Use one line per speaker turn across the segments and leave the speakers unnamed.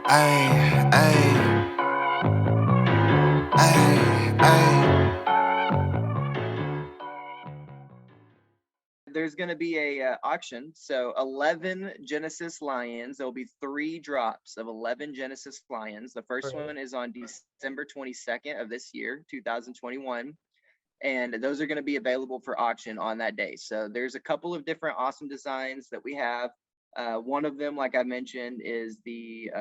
Ay, ay, ay, ay.
There's going to be a auction. So 11 Genesis Lions. There'll be 3 drops of 11 Genesis Lions. The
All
first
right.
one is on December 22nd of this year, 2021. And those are going to be available for auction on that day. So there's a couple of different awesome designs that we have. One of them, like I mentioned, is
The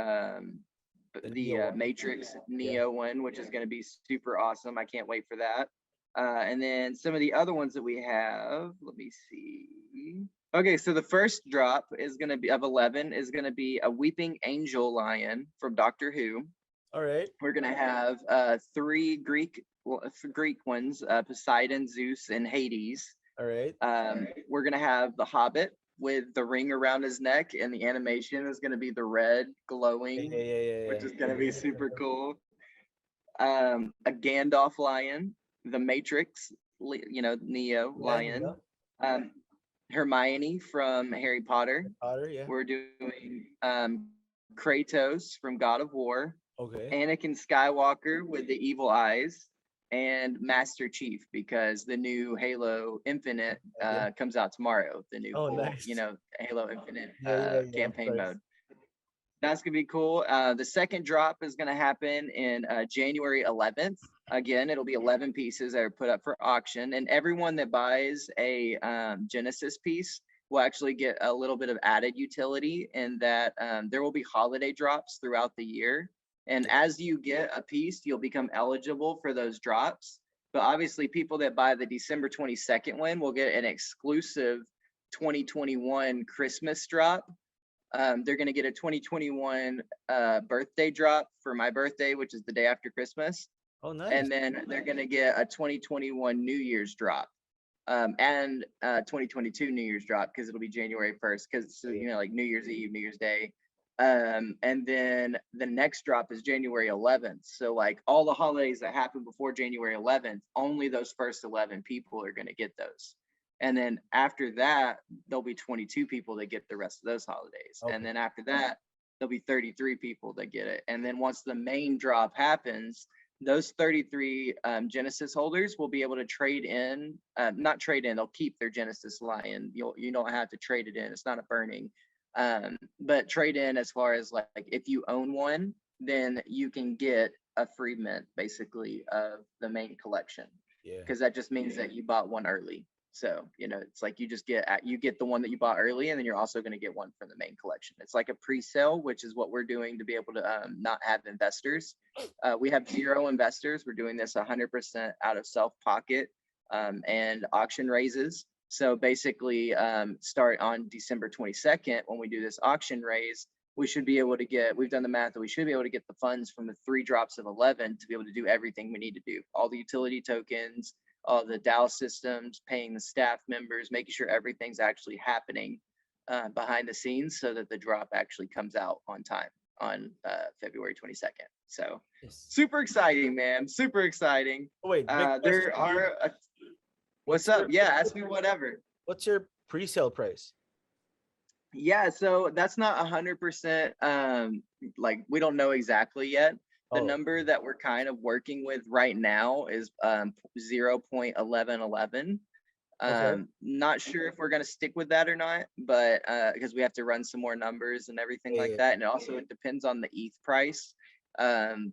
the
Neo one.
Matrix
Yeah.
Neo one, which is going to be super awesome. I can't wait for that. And then some of the other ones that we have, let me see. Okay, so the first drop is going to be of 11 is going to be a Weeping Angel Lion from Doctor Who.
All right.
We're going to have 3 Greek ones, Poseidon, Zeus, and Hades.
All right.
We're going to have the Hobbit with the ring around his neck, and the animation is going to be the red
Yeah,
glowing,
yeah, yeah, yeah,
which
yeah.
is going to be super cool. A Gandalf lion, the Matrix, Neo
Yeah,
lion,
Neo.
um, Hermione from Harry Potter.
Potter, yeah.
We're doing Kratos from God of War,
Okay.
Anakin Skywalker with the evil eyes, and Master Chief because the new Halo Infinite
Yeah.
comes out tomorrow. The new
Oh,
full,
nice.
Halo Infinite
Yeah, yeah, yeah. Of
campaign
course.
mode. That's gonna be cool. The second drop is gonna happen in January 11th. Again, it'll be 11 pieces that are put up for auction, and everyone that buys a Genesis piece will actually get a little bit of added utility in that there will be holiday drops throughout the year. And as you get a piece, you'll become eligible for those drops. But obviously, people that buy the December 22nd one will get an exclusive 2021 Christmas drop. They're going to get a 2021 birthday drop for my birthday, which is the day after Christmas.
Oh, nice.
And then they're going to get a 2021 New Year's drop and 2022 New Year's drop because it'll be January 1st because, like New Year's Eve, New Year's Day. And then the next drop is January 11th. So like all the holidays that happen before January 11th, only those first 11 people are going to get those. And then after that, there'll be 22 people that get the rest of those holidays.
Okay.
And then after that, there'll be 33 people that get it. And then once the main drop happens, those 33 Genesis holders will be able to trade in, not trade in, they'll keep their Genesis Lion. You don't have to trade it in. It's not a burning. But trade in as far as like if you own one, then you can get a free mint basically of the main collection.
Yeah.
Because that just means that you bought one early. So, it's like you just get the one that you bought early, and then you're also going to get one from the main collection. It's like a pre-sale, which is what we're doing to be able to not have investors. We have 0 investors. We're doing this 100% out of self-pocket and auction raises. So basically, start on December 22nd when we do this auction raise. We should be able to get, we've done the math, that we should be able to get the funds from the 3 drops of 11 to be able to do everything we need to do. All the utility tokens, all the DAO systems, paying the staff members, making sure everything's actually happening behind the scenes so that the drop actually comes out on time on February 22nd. So
Yes.
super exciting, man. Super exciting.
Oh, wait. Big question.
There are, what's up? Yeah, ask me whatever.
What's your pre-sale price?
Yeah, so that's not 100% like we don't know exactly yet. The
Oh,
number that we're kind of working with right now is 0.1111.
okay.
Not sure if we're going to stick with that or not, but because we have to run some more numbers and everything
Yeah,
like
yeah.
that. And also it depends on the ETH price.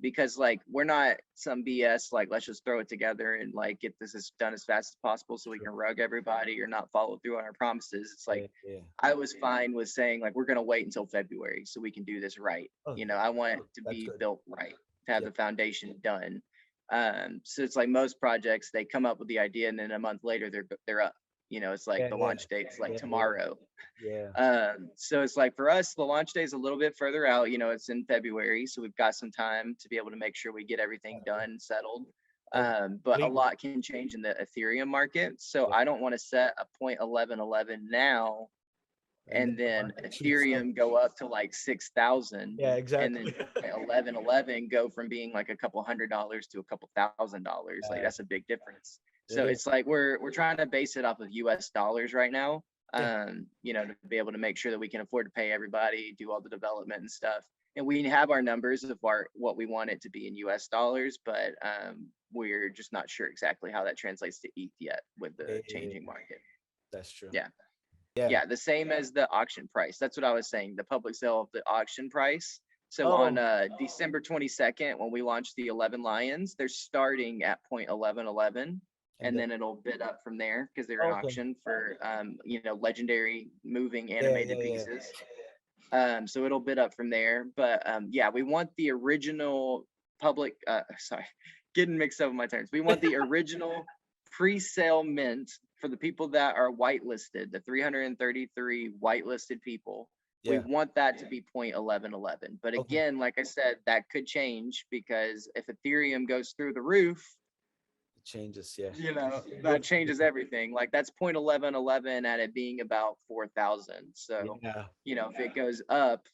Because like we're not some BS, like let's just throw it together and like get this as done as fast as possible so we
Sure.
can rug everybody or not follow through on our promises. It's like
Yeah, yeah.
I was fine with saying like we're gonna wait until February so we can do this right.
Oh,
I want it to
that's
be
good.
built right, to have
Yeah.
the foundation done. So it's like most projects, they come up with the idea and then a month later they're up. It's like
Yeah,
the
yeah.
launch date's like
Yeah,
tomorrow.
Yeah.
So it's like for us, the launch day is a little bit further out. It's in February, so we've got some time to be able to make sure we get everything done and settled.
Okay.
But a
Big.
lot can change in the Ethereum market, so
Yeah.
I don't want to set a 0.1111 now and
the
then
market shoots up.
Ethereum go up to like 6,000,
Yeah,
and
exactly.
then 1111 go from being like a couple $100 to a couple $1,000. Like that's a big difference. So
It is.
it's like we're trying to base it off of US dollars right now. you know, to be able to make sure that we can afford to pay everybody, do all the development and stuff. And we have our numbers of what we want it to be in US dollars, but we're just not sure exactly how that translates to ETH yet with the changing market.
That's true.
Yeah. Yeah, the same as the auction price. That's what I was saying, the public sale of the auction price. So on December 22nd, when we launched the 11 Lions, they're starting at 0.1111, and then it'll bid up from there because they're an auction for, you know, legendary moving animated pieces. So it'll bid up from there. But yeah, we want the original public, sorry, getting mixed up with my terms. We want the original pre-sale mint for the people that are whitelisted, the 333 whitelisted people. We want that to be 0.1111. But again, like I said, that could change because if Ethereum goes through the roof,
it changes.
You know, that changes everything. Like that's 0.1111 at it being about 4,000. So, you know, if it goes up,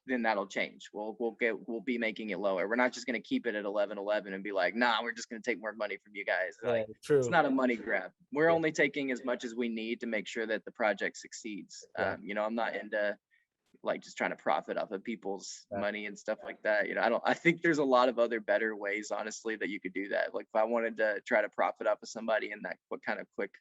then that'll change. We'll be making it lower. We're not just going to keep it at 1111 and be like, nah, we're just going to take more money from you guys. Like, it's not a money grab. We're only taking as much as we need to make sure that the project succeeds. You know, I'm not into like just trying to profit off of people's money and stuff like that. You know, I think there's a lot of other better ways, honestly, that you could do that. Like if I wanted to try to profit off of somebody in that kind of quick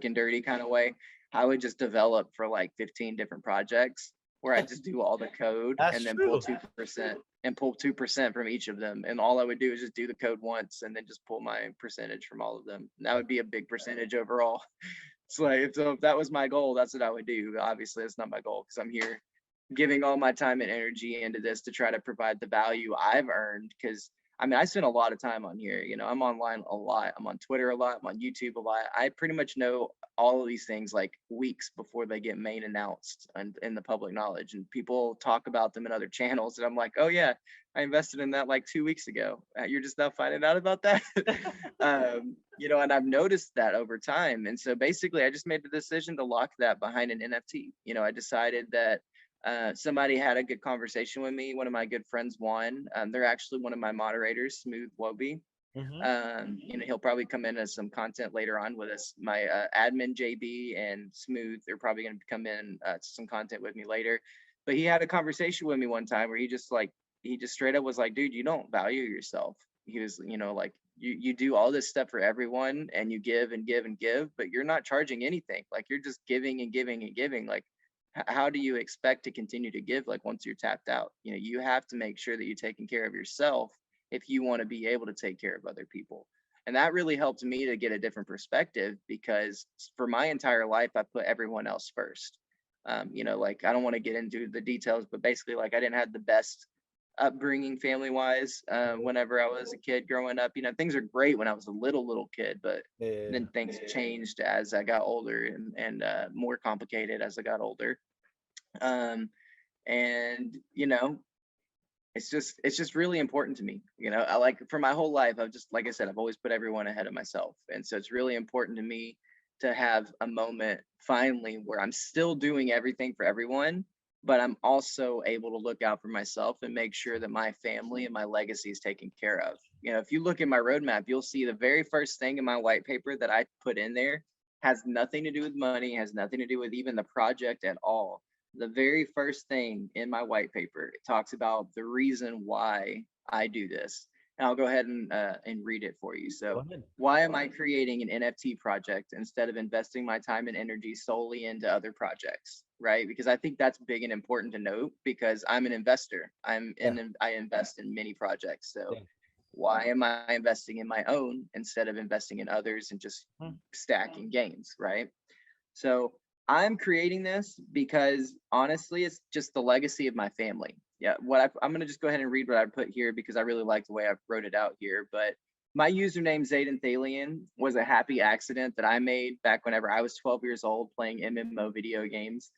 and dirty kind of way, I would just develop for like 15 different projects where I just do all the code and then pull 2% from each of them. And all I would do is just do the code once and then just pull my percentage from all of them. And that would be a big percentage overall. So if that was my goal, that's what I would do. Obviously, that's not my goal because I'm here giving all my time and energy into this to try to provide the value I've earned. Because I mean, I spend a lot of time on here. You know, I'm online a lot. I'm on Twitter a lot. I'm on YouTube a lot. I pretty much know all of these things like weeks before they get main announced and in the public knowledge. And people talk about them in other channels. And I'm like, oh yeah, I invested in that like 2 weeks ago. You're just now finding out about that. You know, and I've noticed that over time. And so basically, I just made the decision to lock that behind an NFT. You know, I decided that somebody had a good conversation with me. One of my good friends, Juan, they're actually one of my moderators, Smooth Wobie. You know, he'll probably come in as some content later on with us. My admin JB and Smooth, they're probably going to come in some content with me later. But he had a conversation with me one time where he just straight up was like, dude, you don't value yourself. He was, you know, like you do all this stuff for everyone and you give and give and give, but you're not charging anything. Like you're just giving and giving and giving. Like how do you expect to continue to give like once you're tapped out? You know, you have to make sure that you're taking care of yourself if you want to be able to take care of other people. And that really helped me to get a different perspective because for my entire life, I put everyone else first. You know, like I don't want to get into the details, but basically like I didn't have the best upbringing family wise whenever I was a kid growing up. You know, things are great when I was a little kid, but then things changed as I got older and more complicated as I got older. And you know, it's just really important to me. You know, I like for my whole life, I've just, like I said, I've always put everyone ahead of myself. And so it's really important to me to have a moment finally where I'm still doing everything for everyone, but I'm also able to look out for myself and make sure that my family and my legacy is taken care of. You know, if you look at my roadmap, you'll see the very first thing in my white paper that I put in there has nothing to do with money, has nothing to do with even the project at all. The very first thing in my white paper, it talks about the reason why I do this. And I'll go ahead and read it for you. So why am I creating an NFT project instead of investing my time and energy solely into other projects, right? Because I think that's big and important to note because I'm an investor. I invest in many projects. So why am I investing in my own instead of investing in others and just stacking gains, right? So I'm creating this because honestly, it's just the legacy of my family. Yeah, I'm gonna just go ahead and read what I put here because I really like the way I wrote it out here. But my username Zathena was a happy accident that I made back whenever I was 12 years old playing MMO video games.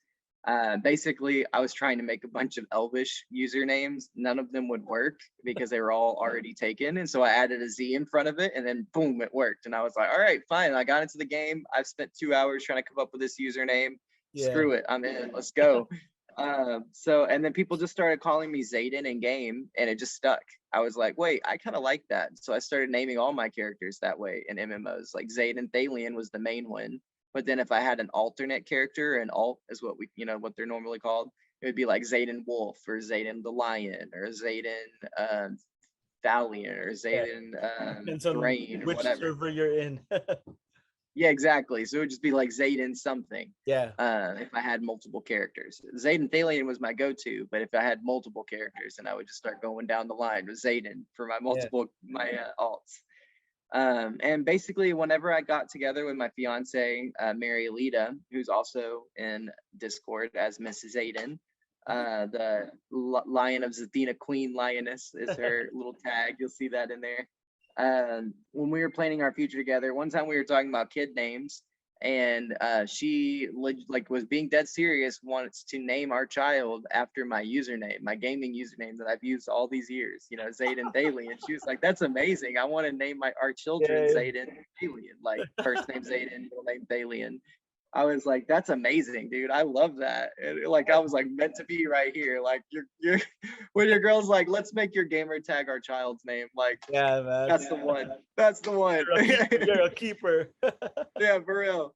Basically, I was trying to make a bunch of Elvish usernames. None of them would work because they were all already taken. And so I added a Z in front of it and then boom, it worked. And I was like, all right, fine. I got into the game. I've spent 2 hours trying to come up with this username. Screw it. I'm in. Let's go. And then people just started calling me Zayden in game and it just stuck. I was like, wait, I kind of like that. So I started naming all my characters that way in MMOs. Like Zayden Thalion was the main one. But then if I had an alternate character, an alt is what we, what they're normally called, it would be like Zayden Wolf or Zayden the Lion or Zayden Valiant or
Yeah.
Zayden
Depends on
Brain or
which
whatever.
server you're in.
Yeah, exactly. So it would just be like Zayden something.
Yeah.
If I had multiple characters, Zayden Thalian was my go-to. But if I had multiple characters, then I would just start going down the line with Zayden for my alts. And basically, whenever I got together with my fiance, Mary Alita, who's also in Discord as Mrs. Zayden, the Lion of Zathena, Queen Lioness is her little tag. You'll see that in there. When we were planning our future together, one time we were talking about kid names, and she was being dead serious, wants to name our child after my username, my gaming username that I've used all these years, Zayden Daly. And she was like, "That's amazing. I want to name our children Zayden Alien, like first name Zayden, middle name Thalian." I was like, "That's amazing, dude. I love that." And I was like, meant to be right here. Like you're when your girl's like, "Let's make your gamer tag our child's name." Like,
Yeah, man.
that's the one. That's the one.
You're a keeper.
Yeah, for real.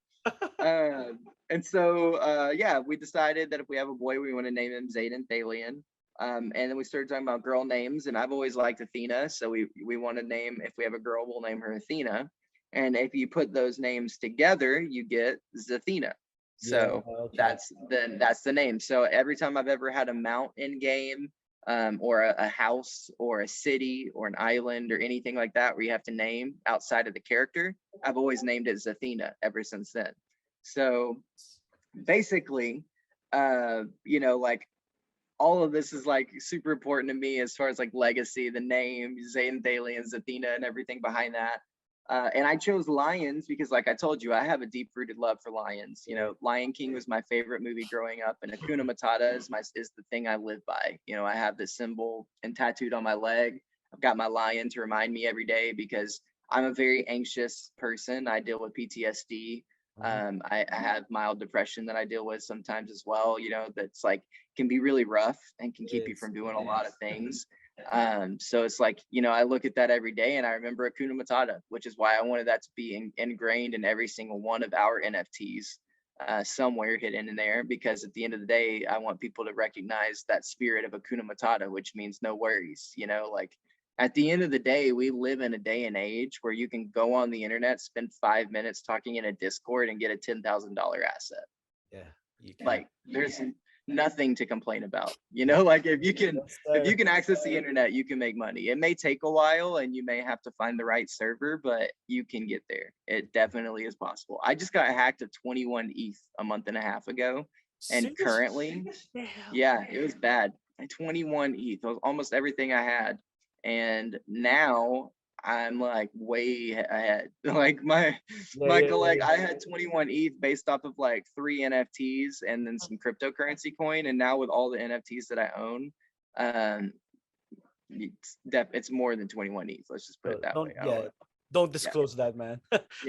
And so yeah, we decided that if we have a boy, we want to name him Zayden Thalian. And then we started talking about girl names, and I've always liked Athena, so we want to name, if we have a girl, we'll name her Athena. And if you put those names together, you get Zathena. So that's the name. So every time I've ever had a mount in game, or a house or a city or an island or anything like that where you have to name outside of the character, I've always named it Zathena ever since then. So basically, all of this is like super important to me as far as like legacy, the name, Zayden Daly and Zathena and everything behind that. And I chose lions because, like I told you, I have a deep-rooted love for lions. Lion King was my favorite movie growing up, and Hakuna Matata is the thing I live by. I have this symbol and tattooed on my leg. I've got my lion to remind me every day because I'm a very anxious person. I deal with PTSD. I have mild depression that I deal with sometimes as well. That's like can be really rough and can keep you from doing a lot of things. So it's like, I look at that every day and I remember Hakuna Matata, which is why I wanted that to be ingrained in every single one of our NFTs, somewhere hidden in there, because at the end of the day, I want people to recognize that spirit of Hakuna Matata, which means no worries. At the end of the day, we live in a day and age where you can go on the internet, spend 5 minutes talking in a Discord and get a $10,000 asset.
Yeah.
Like there's nothing to complain about. If you can access the internet, you can make money. It may take a while and you may have to find the right server, but you can get there. It definitely is possible. I just got hacked of 21 ETH a month and a half ago. And currently, yeah, it was bad. 21 ETH was almost everything I had. And now I'm like way ahead. Like I had 21 ETH based off of like 3 NFTs and then some cryptocurrency coin. And now with all the NFTs that I own, it's more than 21 ETH. Let's just put it that way.
Don't disclose that, man.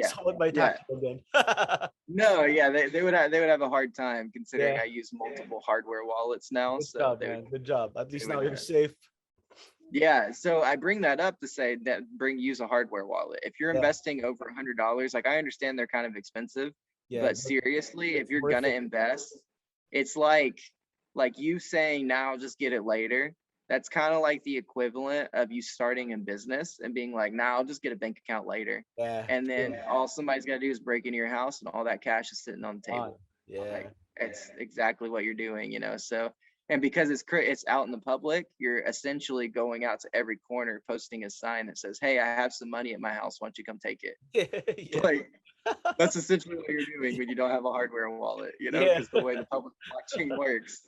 Someone might hack you again.
No, yeah, they would have a hard time considering I use multiple hardware wallets now.
Good job, man. Good job. At least now you're safe.
Yeah, so I bring that up to say that use a hardware wallet. If you're investing over $100, like I understand they're kind of expensive, but seriously, if you're gonna invest, it's like you saying now just get it later. That's kind of like the equivalent of you starting a business and being like, now I'll just get a bank account later.
Yeah.
And then all somebody's gotta do is break into your house and all that cash is sitting on the table.
Yeah.
It's exactly what you're doing, So. And because it's out in the public, you're essentially going out to every corner, posting a sign that says, "Hey, I have some money at my house. Why don't you come take it?" Like that's essentially what you're doing when you don't have a hardware wallet, because the way the public blockchain works.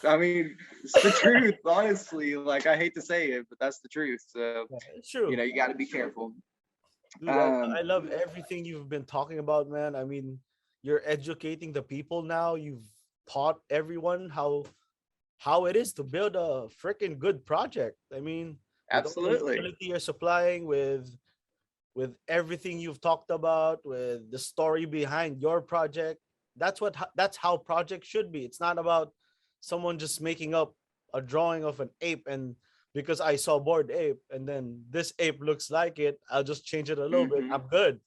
I mean, it's the truth, honestly. Like I hate to say it, but that's the truth. So
it's true.
You got to be careful.
Dude, I love everything you've been talking about, man. I mean, you're educating the people now. You've taught everyone how it is to build a freaking good project. I mean,
absolutely.
With the you're supplying, with everything you've talked about, with the story behind your project, that's how projects should be. It's not about someone just making up a drawing of an ape and because I saw Bored Ape and then this ape looks like it, I'll just change it a little bit. I'm good.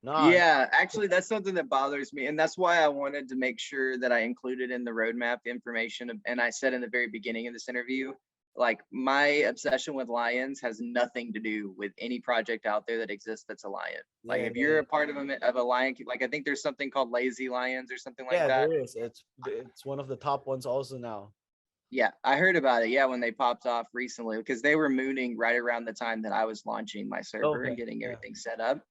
Nah,
Yeah, actually, that's something that bothers me, and that's why I wanted to make sure that I included in the roadmap information. And I said in the very beginning of this interview, like my obsession with lions has nothing to do with any project out there that exists that's a lion. Like
yeah,
if
yeah,
you're
yeah.
a part of a lion, like I think there's something called lazy lions or something like
Yeah,
that.
there is. It's one of the top ones also now.
Yeah, I heard about it. Yeah, when they popped off recently, because they were mooning right around the time that I was launching my server and
Okay.
getting
Yeah.
everything set up.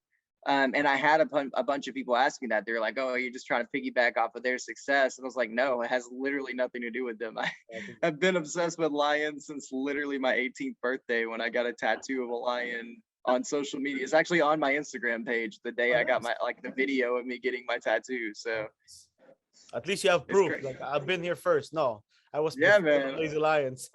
And I had a bunch of people ask me that. They're like, "Oh, you're just trying to piggyback off of their success." And I was like, "No, it has literally nothing to do with them.
I think-
I've been obsessed with lions since literally my 18th birthday when I got a tattoo of a lion on social media. It's actually on my Instagram page the day
Oh,
I got
nice.
the video of me getting my tattoo. So
At least you have
it's
proof.
great.
Like I've been here first. No, I was
Yeah,
before the
man.
Lazy Lions.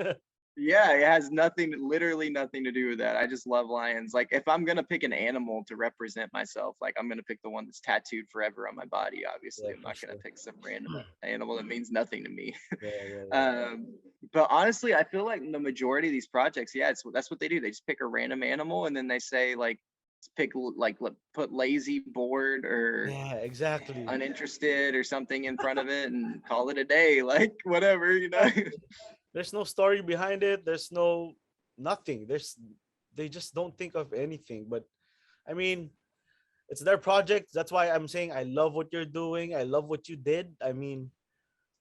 Yeah, it has nothing, literally nothing to do with that. I just love lions. Like if I'm gonna pick an animal to represent myself, like I'm gonna pick the one that's tattooed forever on my body. Obviously,
Yeah,
I'm
for
not gonna
sure.
pick some random animal that means nothing to me.
Yeah, yeah, yeah.
But honestly, I feel like the majority of these projects, yeah, that's what they do. They just pick a random animal and then they say like put lazy, bored, or
Yeah, exactly.
uninterested or something in front of it and call it a day. Like whatever, you know.
Exactly. There's no story behind it. There's no nothing. They just don't think of anything. But I mean, it's their project. That's why I'm saying I love what you're doing. I love what you did. I mean,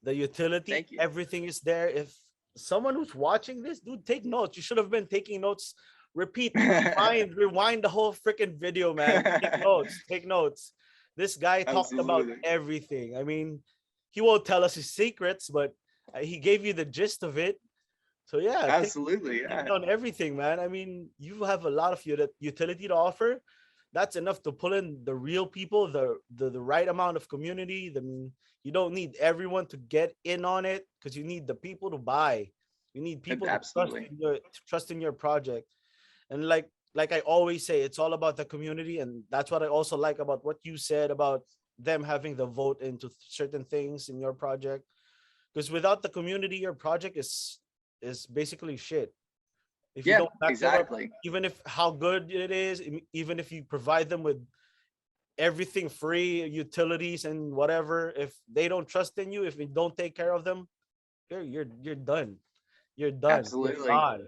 the utility,
Thank you.
everything is there. If someone who's watching this, dude, take notes. You should have been taking notes. Repeat, rewind the whole freaking video, man. Take notes, take notes. This guy talked about
Absolutely.
everything. I mean, he won't tell us his secrets, but he gave you the gist of it. So yeah,
Absolutely.
take
Yeah.
down everything, man. I mean, you have a lot of utility to offer. That's enough to pull in the real people, the right amount of community. I mean, you don't need everyone to get in on it because you need the people to buy. You need people to
Absolutely.
trust in your project. And like I always say, it's all about the community, and that's what I also like about what you said about them having the vote into certain things in your project. Because without the community, your project is basically shit. If you
Yeah,
don't back them up,
exactly.
even if how good it is, even if you provide them with everything free, utilities and whatever, if they don't trust in you, if you don't take care of them, you're done. You're done. You're
Absolutely.
gone.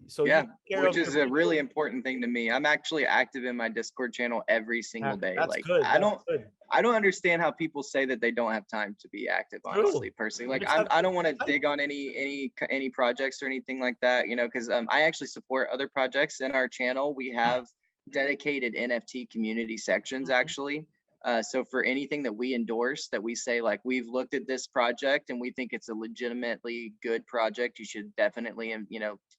So you
Yeah.
take care
Which
of your
is a really
people.
important thing to me. I'm actually active in my Discord channel every
Yeah,
single day.
that's
Like
good. That's good.
I don't understand how people say that they don't have time to be active,
True.
honestly, personally.
You
Like
just have
I
to
don't want to
type.
dig on any projects or anything like that, you know, because I actually support other projects in our channel. We have dedicated NFT community sections
Mhm.
actually. So for anything that we endorse, that we say like we've looked at this project and we think it's a legitimately good project, you should definitely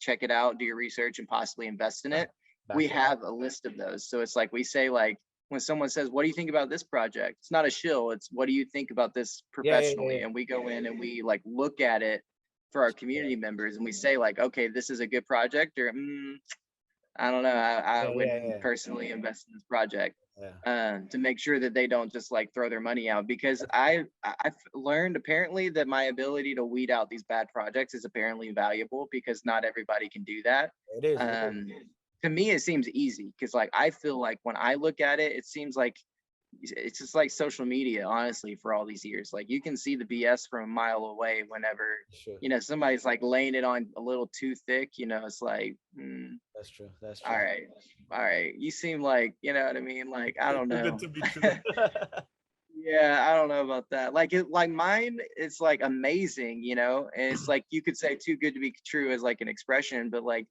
check it out, do your research, and possibly invest in it. We
Back it up.
have a list of those. So it's like we say like when someone says, "What do you think about this project?" It's not a shill. It's what do you think about this
Yeah, yeah, yeah,
professionally?
yeah.
And we go in and we like look at it for our community members and we say like, "Okay, this is a good project," or I don't know. I
Yeah, yeah,
wouldn't
yeah.
personally invest in this project
Yeah.
to make sure that they don't just like throw their money out. Because I've learned apparently that my ability to weed out these bad projects is apparently valuable because not everybody can do that.
It is. It is.
Um, to me, it seems easy because like I feel like when I look at it, it seems like it's just like social media, honestly, for all these years. Like you can see the BS from a mile away whenever,
Sure.
somebody's like laying it on a little too thick, it's like,
That's true. That's
all
true.
right, all right. You seem like, you know what I mean? Like, I don't
Too good
know.
to be true.
Yeah, I don't know about that. Like mine, it's like amazing, and it's like you could say too good to be true as like an expression, but like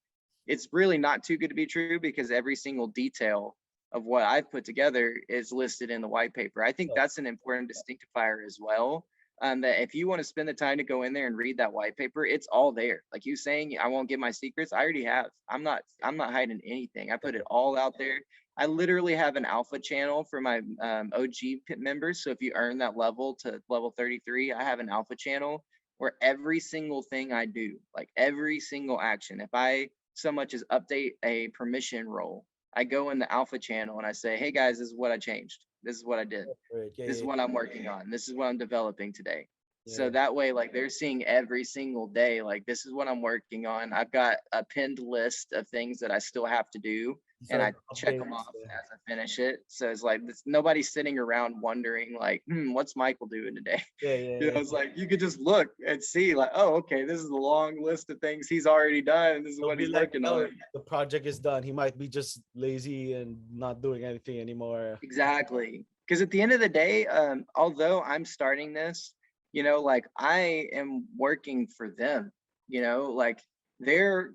it's really not too good to be true because every single detail of what I've put together is listed in the white paper. I think
Yeah,
that's an important distinctifier as well. That if you want to spend the time to go in there and read that white paper, it's all there. Like you saying, I won't give my secrets. I already have. I'm not hiding anything. I put it all out there. I literally have an alpha channel for my OG pit members. So if you earn that level to level 33, I have an alpha channel where every single thing I do, like every single action, if I so much as update a permission role, I go in the alpha channel and I say, hey guys, this is what I changed. This is what I did.
great. Yeah,
This is
yeah,
what I'm working on. This is what I'm developing today. So
Yeah.
that way, like they're seeing every single day, like this is what I'm working on. I've got a pinned list of things that I still have to do,
These
and
are
I
the
check them
updates.
off as I finish it. So it's like nobody's sitting around wondering like, what's Michael doing today?
Yeah, yeah,
You
yeah.
know, it's like you could just look and see like, oh, okay, this is a long list of things he's already done, and this is
They'll
what
be
he's
like,
working
oh,
on.
the project is done. He might be just lazy and not doing anything anymore.
Exactly. Because at the end of the day, although I'm starting this, you know, like I am working for them, you know, like they're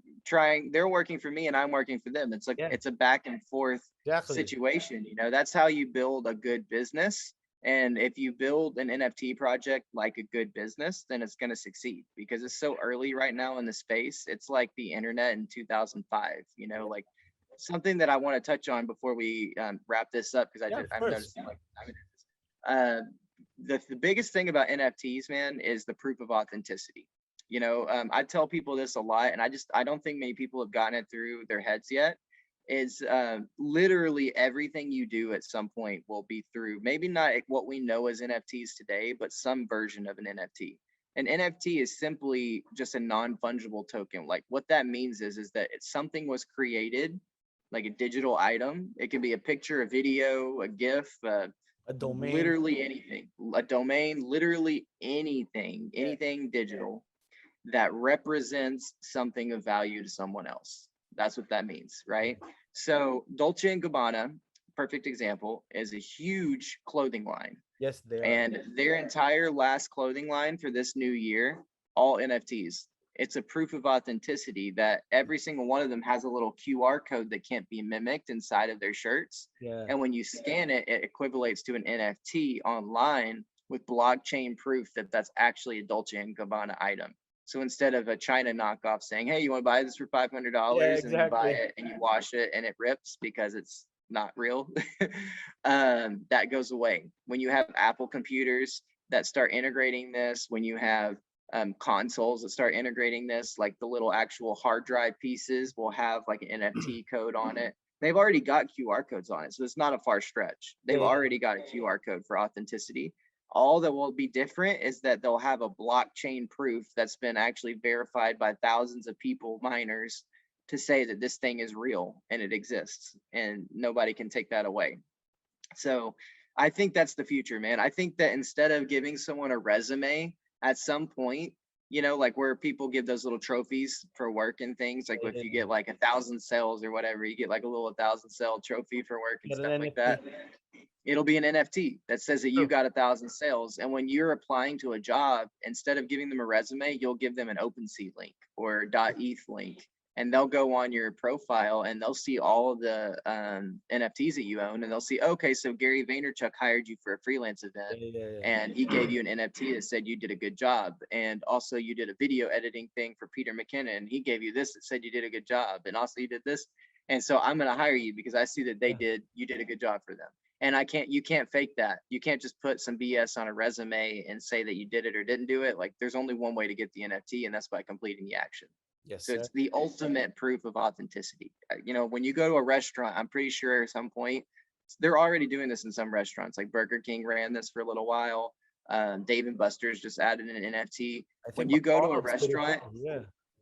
working for me and I'm working for them. It's like,
Yeah,
it's a back and forth
exactly.
situation, you know, that's how you build a good business. And if you build an NFT project like a good business, then it's going to succeed because it's so early right now in the space. It's like the internet in 2005, you know,
Yeah,
like something that I want to touch on before we wrap this up because
yeah, of
I'm
course.
noticing like time it is. The biggest thing about NFTs, man, is the proof of authenticity. You know, I tell people this a lot, and I don't think many people have gotten it through their heads yet. Is literally everything you do at some point will be through maybe not what we know as NFTs today, but some version of an NFT. An NFT is simply just a non-fungible token. Like what that means is that it's something was created like a digital item. It can be a picture, a video, a GIF,
A domain.
literally anything, a domain, literally anything,
Yeah,
anything digital that represents something of value to someone else. That's what that means,
yeah.
right? So Dolce and Gabbana, perfect example, is a huge clothing line,
Yes, they are.
and their entire last clothing line for this new year, all NFTs. It's a proof of authenticity that every single one of them has a little QR code that can't be mimicked inside of their shirts.
Yeah,
And when you scan it, it equivalates to an NFT online with blockchain proof that that's actually a Dolce and Gabbana item. So instead of a China knockoff saying, "Hey, you want to buy this for
yeah,
$500?" and you buy
exactly.
it and you wash it and it rips because it's not real, that goes away. When you have Apple computers that start integrating this, when you have consoles that start integrating this, like the little actual hard drive pieces will have like an NFT code on it. They've already got QR codes on it, so it's not a far stretch.
Yeah,
They've
yeah,
already got a QR code for authenticity. All that will be different is that they'll have a blockchain proof that's been actually verified by thousands of people, miners, to say that this thing is real and it exists, and nobody can take that away. So I think that's the future, man. I think that instead of giving someone a resume at some point, you know, like where people give those little trophies for work and things, like if
yeah,
you
yeah.
get like 1,000 sales or whatever, you get like a little 1,000 sale trophy for work and
Get an
stuff like
NFT.
that. It'll be an NFT that says that you
True.
got 1,000 sales. And when you're applying to a job, instead of giving them a resume, you'll give them an OpenSea link or .eth link, and they'll go on your profile and they'll see all of the NFTs that you own, and they'll see, okay, so Gary Vaynerchuk hired you for a freelance event,
Yeah, yeah, yeah.
and he gave you an NFT that said you did a good job, and also you did a video editing thing for Peter McKinnon, and he gave you this that said you did a good job, and also you did this, and so I'm going to hire you because I see that
Yeah,
you did a good job for them. And you can't fake that. You can't just put some BS on a resume and say that you did it or didn't do it. Like there's only one way to get the NFT, and that's by completing the action.
yes,
So
sir.
it's the ultimate proof of authenticity. You know, when you go to a restaurant, I'm pretty sure at some point they're already doing this in some restaurants. Like Burger King ran this for a little while. Dave and Buster's just added an NFT.
I
When
think
you go to a
McDonald's did it
restaurant,
too. Yeah,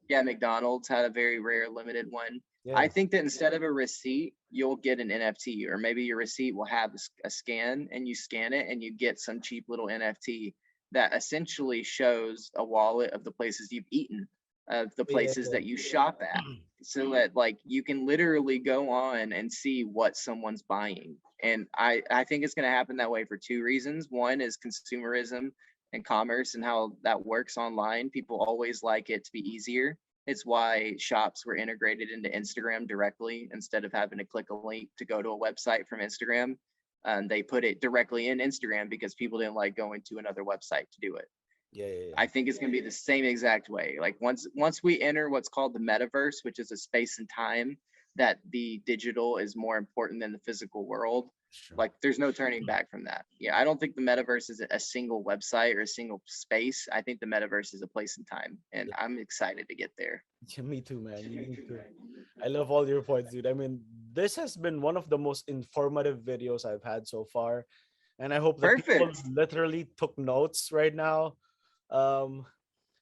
yeah, McDonald's had a very rare limited one. I
yeah,
think that instead of a receipt, you'll get an NFT, or maybe your receipt will have a scan, and you scan it and you get some cheap little NFT that essentially shows a wallet of the places you've eaten, of the
yeah,
places
yeah.
that you shop at, so that like you can literally go on and see what someone's buying. And I think it's going to happen that way for two reasons. One is consumerism and commerce and how that works online. People always like it to be easier. It's why shops were integrated into Instagram directly instead of having to click a link to go to a website from Instagram. They put it directly in Instagram because people didn't like going to another website to do it.
Yeah, yeah, yeah.
I think it's going to be the same exact way. Like once we enter what's called the metaverse, which is a space and time that the digital is more important than the physical world,
Sure.
like there's no turning back from that. Yeah, I don't think the metaverse is a single website or a single space. I think the metaverse is a place and time, and
Yeah,
I'm excited to get there.
yeah, me too, man. Me too. I love all your points, dude. I mean, this has been one of the most informative videos I've had so far. And I hope the people
Perfect.
literally took notes right now. Um,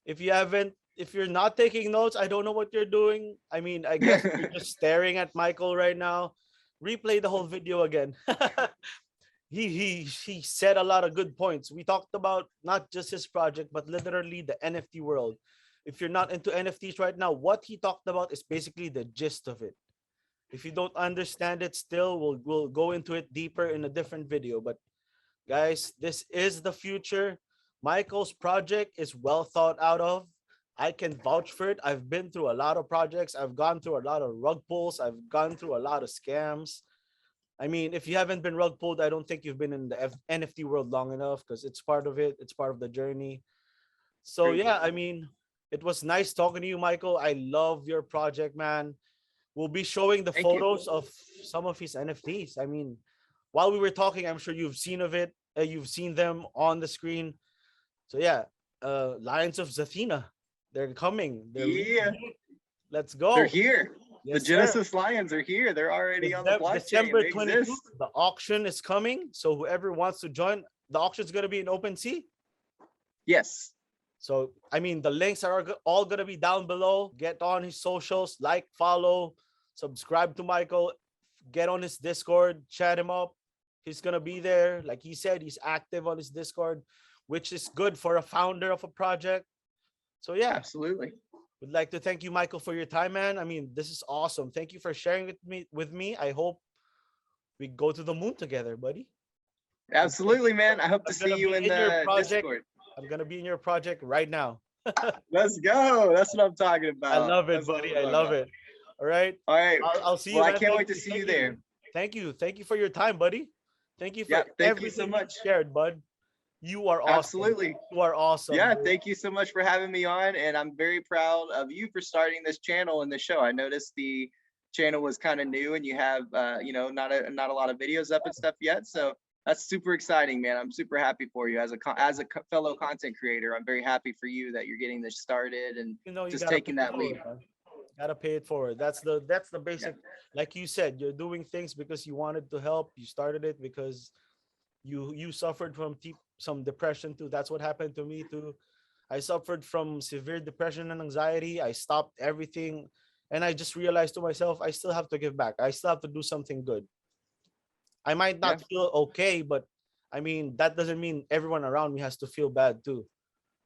if you're not taking notes, I don't know what you're doing. I mean, I guess you're just staring at Michael right now. Replay the whole video again. He said a lot of good points. We talked about not just his project, but literally the NFT world. If you're not into NFTs right now, what he talked about is basically the gist of it. If you don't understand it still, we'll go into it deeper in a different video. But guys, this is the future. Michael's project is well thought out of. I can vouch for it. I've been through a lot of projects. I've gone through a lot of rug pulls. I've gone through a lot of scams. I mean, if you haven't been rug pulled, I don't think you've been in the NFT world long enough because it's part of it. It's part of the journey. So
True.
yeah, I mean, it was nice talking to you, Michael. I love your project, man. We'll be showing the
Thank you.
photos of some of his NFTs. I mean, while we were talking, I'm sure you've seen of it. You've seen them on the screen. So yeah, Lions of Zathena, they're coming.
Yeah,
Let's
they're
go.
here. The
Yes, sir.
Genesis Lions are here. They're already on the blockchain.
December
They
22nd,
exist.
the auction is coming. So whoever wants to join, the auction is going to be in OpenSea.
Yes.
So, I mean, the links are all going to be down below. Get on his socials, like, follow, subscribe to Michael, get on his Discord, chat him up. He's going to be there. Like he said, he's active on his Discord, which is good for a founder of a project. So, yeah,
Absolutely.
would like to thank you, Michael, for your time, man. I mean, this is awesome. Thank you for sharing with me. I hope we go to the moon together, buddy.
Absolutely, man. I hope to
I'm
see
gonna
you
be
in
in your
the
project.
Discord.
I'm gonna be in your project right now.
Let's go. That's what I'm talking about.
I love it,
That's what
buddy.
I'm
I
talking
love
about.
it. All right.
All right.
I'll see you,
Well, I
man.
can't
Thank
wait to see you
thank
there.
Thank you. Thank you for your time, buddy. Thank you for
Yeah, thank you so
everything
much.
you shared, bud. You are awesome.
Absolutely.
You are awesome.
Yeah,
dude.
thank you so much for having me on. And I'm very proud of you for starting this channel and the show. I noticed the channel was kind of new and you have, not a lot of videos up and stuff yet. So that's super exciting, man. I'm super happy for you as a fellow content creator. I'm very happy for you that you're getting this started and
You know, you
just
gotta
taking
pay it
that leap.
forward, man. Gotta pay it forward. That's the basic. Like you said, you're doing things because you wanted to help. You started it because you suffered from some depression too. That's what happened to me too. I suffered from severe depression and anxiety. I stopped everything, and I just realized to myself, I still have to give back. I still have to do something good. I might
Yeah.
not feel okay, but I mean that doesn't mean everyone around me has to feel bad too.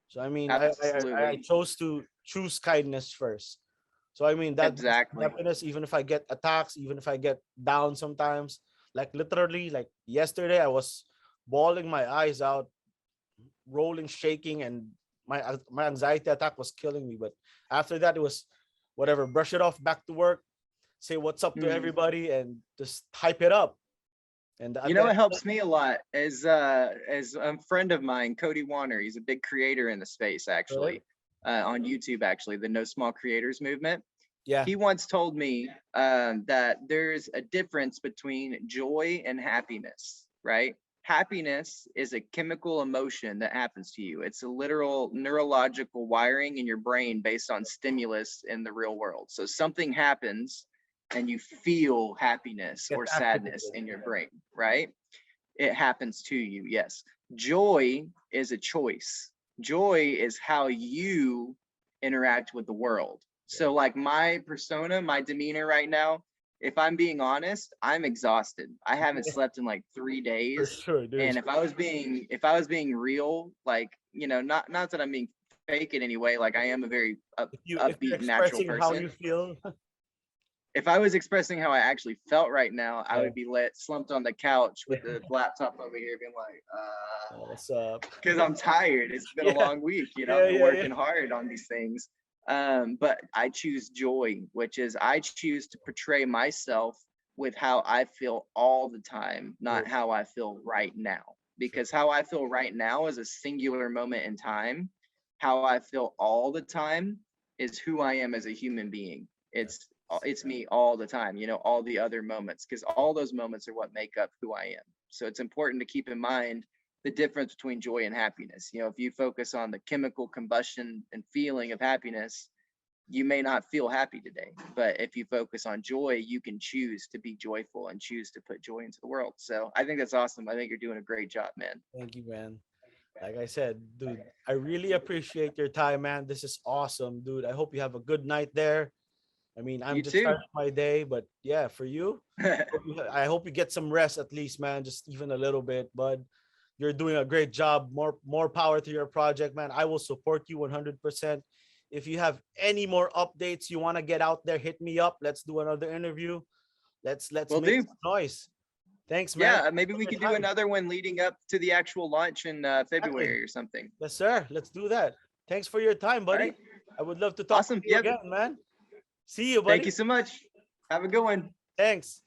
So I mean, I
Absolutely.
chose to choose kindness first. So I mean that brings me
Exactly.
happiness, even if I get attacks, even if I get down sometimes. Like literally, like yesterday, I was bawling my eyes out, rolling, shaking, and my anxiety attack was killing me. But after that, it was whatever. Brush it off, back to work, say what's up to
Mhm.
everybody, and just hype it up. And at
You
the
know
end
what
of
helps me a lot is a friend of mine, Cody Warner. He's a big creator in the space, actually, on YouTube. Actually, the No Small Creators movement.
yeah,
He once told me that there's a difference between joy and happiness, right? Happiness is a chemical emotion that happens to you. It's a literal neurological wiring in your brain based on stimulus in the real world. So something happens and you feel happiness
get
or sadness
activated.
in your brain, right? It happens to you, yes. Joy is a choice. Joy is how you interact with the world. So like my persona, my demeanor right now, if I'm being honest, I'm exhausted. I haven't slept in like 3
For
days.
sure, dude.
And if I was being real, like, not that I'm being fake in any way, like I am a very
If you're
upbeat, natural
expressing how
person.
you feel,
If I was expressing how I actually felt right now, I
Yeah.
would be slumped on the couch with the laptop over here, being like,
what's up?
because I'm tired. It's been
Yeah.
a long week,
Yeah,
I've been
yeah,
working hard on these things. But I choose joy, which is I choose to portray myself with how I feel all the time, not
True.
how I feel right now. Because how I feel right now is a singular moment in time. How I feel all the time is who I am as a human being. It's me all the time, all the other moments, because all those moments are what make up who I am. So it's important to keep in mind the difference between joy and happiness. If you focus on the chemical combustion and feeling of happiness, you may not feel happy today. But if you focus on joy, you can choose to be joyful and choose to put joy into the world. So I think that's awesome. I think you're doing a great job, man.
Thank you, man. Like I said, dude, I really appreciate your time, man. This is awesome, dude. I hope you have a good night there. I mean, I'm
You
just
too.
starting my day, but yeah, for you, I hope you get some rest at least, man. Just even a little bit, bud. You're doing a great job. More power to your project, man. I will support you 100%. If you have any more updates you want to get out there, hit me up. Let's do another interview. Let's
Will
make
do.
some noise. Thanks, man.
Yeah, maybe
For
we
your
could do
time.
another one leading up to the actual launch in
Exactly.
February or something.
Yes, sir. Let's do that. Thanks for your time,
All
buddy.
right.
I would love to talk with
Awesome.
you
Yep.
again, man. See you,
Thank
buddy.
you so much. Have a good one.
Thanks.